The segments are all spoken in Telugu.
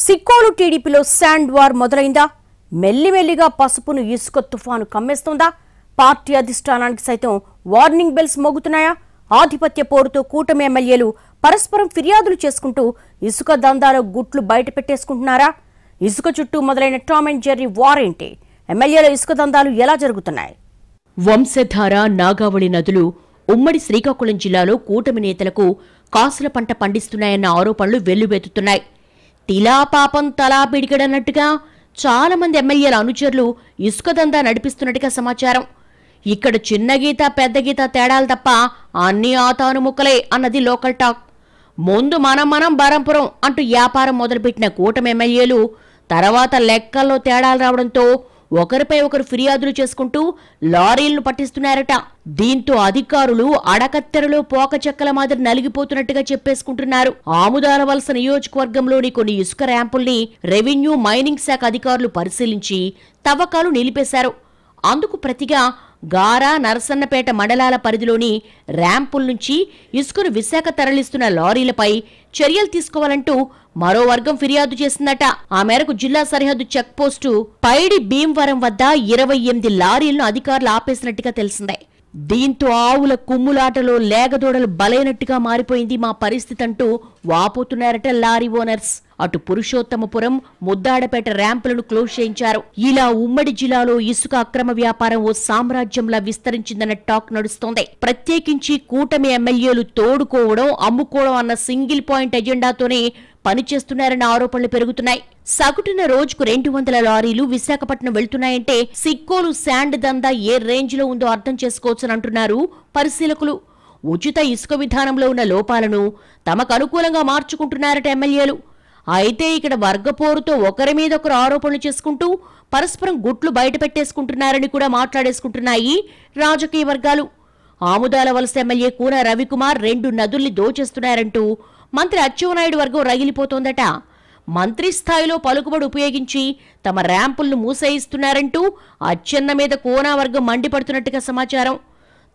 సిక్కోలు టీడీపీలో శాండ్ వార్ మొదలైందా? మెల్లిమెల్లిగా పసుపును ఇసుక తుఫాను కమ్మేస్తుందా? పార్టీ అధిష్టానానికి సైతం వార్నింగ్ బెల్స్ మోగుతున్నాయా? ఆధిపత్య పోరుతో కూటమి ఎమ్మెల్యేలు పరస్పరం ఫిర్యాదులు చేసుకుంటూ ఇసుక దందాలో గుట్లు బయట పెట్టేసుకుంటున్నారా? ఇసుక చుట్టూ మొదలైన టామ్ అండ్ జెర్రీ వార్ ఏంటి? ఎమ్మెల్యేల ఇసుక దందాలు ఎలా జరుగుతున్నాయి? వంశధార, నాగావళి నదులు ఉమ్మడి శ్రీకాకుళం జిల్లాలో కూటమి నేతలకు కాసుల పంట పండిస్తున్నాయన్న ఆరోపణలు వెల్లువెత్తుతున్నాయి. తిలా పాపం తలా పిడికడన్నట్టుగా చాలా మంది ఎమ్మెల్యేల అనుచరులు ఇసుక దందా నడిపిస్తున్నట్టుగా సమాచారం. ఇక్కడ చిన్న గీత పెద్ద గీత తేడాలు తప్ప అన్ని ఆతాను ముక్కలే అన్నది లోకల్ టాక్. ముందు మనం బరంపురం అంటూ వ్యాపారం మొదలుపెట్టిన కూటమి ఎమ్మెల్యేలు తర్వాత లెక్కల్లో తేడాలు రావడంతో ఒకరిపై ఒకరు ఫిర్యాదులు చేసుకుంటూ లారీలను పట్టిస్తున్నారట. దీంతో అధికారులు అడకత్తెరలో పోకచెక్కల మాదిరి నలిగిపోతున్నట్టుగా చెప్పేసుకుంటున్నారు. ఆముదాల వలస నియోజకవర్గంలోని కొన్ని ఇసుక ర్యాంపుల్ని రెవెన్యూ మైనింగ్ శాఖ అధికారులు పరిశీలించి తవ్వకాలు నిలిపేశారు. అందుకు ప్రతిగా గారా, నరసన్నపేట మండలాల పరిధిలోని ర్యాంపుల నుంచి ఇసుకను విశాఖ తరలిస్తున్న లారీలపై చర్యలు తీసుకోవాలంటూ మరో వర్గం ఫిర్యాదు చేసిందట. ఆ మేరకు జిల్లా సరిహద్దు చెక్పోస్టు పైడి భీమవరం వద్ద 28 లారీలను అధికారులు ఆపేసినట్టుగా తెలిసిందే. దీంతో ఆవుల కుమ్ములాటలో లేగదోడలు బలైనట్టుగా మారిపోయింది మా పరిస్థితి అంటూ వాపోతున్నారట లారీ ఓనర్స్. అటు పురుషోత్తమపురం, ముద్దాడపేట ర్యాంపులను క్లోజ్ చేయించారు. ఇలా ఉమ్మడి జిల్లాలో ఇసుక అక్రమ వ్యాపారం ఓ సామ్రాజ్యంలా విస్తరించిందన్న టాక్ నడుస్తోంది. ప్రత్యేకించి కూటమి ఎమ్మెల్యేలు తోడుకోవడం, అమ్ముకోవడం అన్న సింగిల్ పాయింట్ ఎజెండాతోనే పనిచేస్తున్నారన్న ఆరోపణలు పెరుగుతున్నాయి. సగటున రోజుకు 200 లారీలు విశాఖపట్నం వెళ్తున్నాయంటే సిక్కోలు శాండ్ దందా ఏ రేంజ్ లో ఉందో అర్థం చేసుకోవచ్చని అంటున్నారు పరిశీలకులు. ఉచిత ఇసుక విధానంలో ఉన్న లోపాలను తమకు అనుకూలంగా మార్చుకుంటున్నారట ఎమ్మెల్యేలు. అయితే ఇక్కడ వర్గపోరుతో ఒకరి మీద ఒకరు ఆరోపణలు చేసుకుంటూ పరస్పరం గుట్లు బయట పెట్టేసుకుంటున్నారని కూడా మాట్లాడేసుకుంటున్నాయి రాజకీయ వర్గాలు. ఆముదాల వలస ఎమ్మెల్యే కూన రవికుమార్ 2 నదుల్ని దోచేస్తున్నారంటూ మంత్రి అచ్చెన్నాయుడు వర్గం రగిలిపోతోందట. మంత్రి స్థాయిలో పలుకుబడి ఉపయోగించి తమ ర్యాంపులను మూసేయిస్తున్నారంటూ అచ్చెన్న మీద కూనా వర్గం మండిపడుతున్నట్టుగా సమాచారం.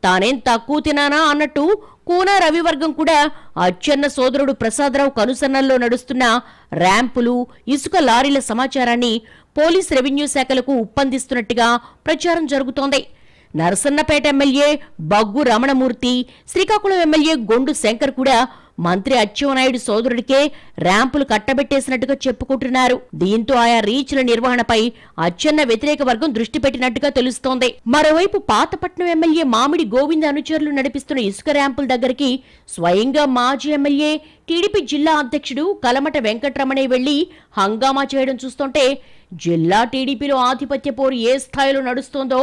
తానేం తక్కువ తినానా అన్నట్టు కూనా రవి వర్గం కూడా అచ్చెన్న సోదరుడు ప్రసాదరావు కనుసన్నల్లో నడుస్తున్న ర్యాంపులు, ఇసుక లారీల సమాచారాన్ని పోలీస్, రెవెన్యూ శాఖలకు ఉప్పందిస్తున్నట్టుగా ప్రచారం జరుగుతోంది. Narasannapeta MLA bug Ramanamurthy, Srikakulam MLA Gondu Shankar కూడా మంత్రి అచ్చెన్నాయుడు సోదరుడికే ర్యాంపులు కట్టబెట్టేసినట్టుగా చెప్పుకుంటున్నారు. దీంతో ఆయా రీచ్ల నిర్వహణపై అచ్చెన్న వ్యతిరేక వర్గం దృష్టి పెట్టినట్టుగా తెలుస్తోంది. మరోవైపు పాతపట్నం ఎమ్మెల్యే మామిడి గోవింద్ అనుచరులు నడిపిస్తున్న ఇసుక ర్యాంపుల దగ్గరికి స్వయంగా మాజీ ఎమ్మెల్యే, టీడీపీ జిల్లా అధ్యక్షుడు కలమట వెంకటరమణయ్య వెళ్లి హంగామా చేయడం చూస్తుంటే జిల్లా టీడీపీలో ఆధిపత్య పోరు ఏ స్థాయిలో నడుస్తోందో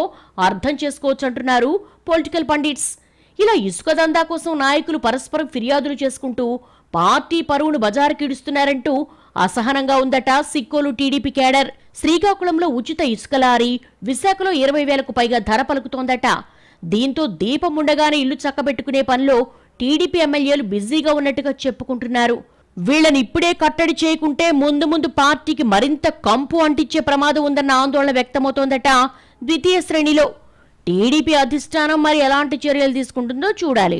అర్థం చేసుకోవచ్చంటున్నారు పొలిటికల్ పండిట్స్. ఇలా ఇసుక దందా కోసం నాయకులు పరస్పరం ఫిర్యాదులు చేసుకుంటూ పార్టీ పరువును బజారుకిడుస్తున్నారంటూ అసహనంగా ఉందట సిక్కోలు టీడీపీ కేడర్. శ్రీకాకుళంలో ఉచిత ఇసుక లారీ విశాఖలో 20,000కు పైగా ధర పలుకుతోందట. దీంతో దీపం ఉండగానే ఇల్లు చక్కబెట్టుకునే పనిలో టీడీపీ ఎమ్మెల్యేలు బిజీగా ఉన్నట్టుగా చెప్పుకుంటున్నారు. వీళ్లను ఇప్పుడే కట్టడి చేయకుంటే ముందు పార్టీకి మరింత కంపు అంటించే ప్రమాదం ఉందన్న ఆందోళన వ్యక్తమవుతోందట ద్వితీయ శ్రేణిలో. టీడీపీ అధిష్టానం మరి ఎలాంటి చర్యలు తీసుకుంటుందో చూడాలి.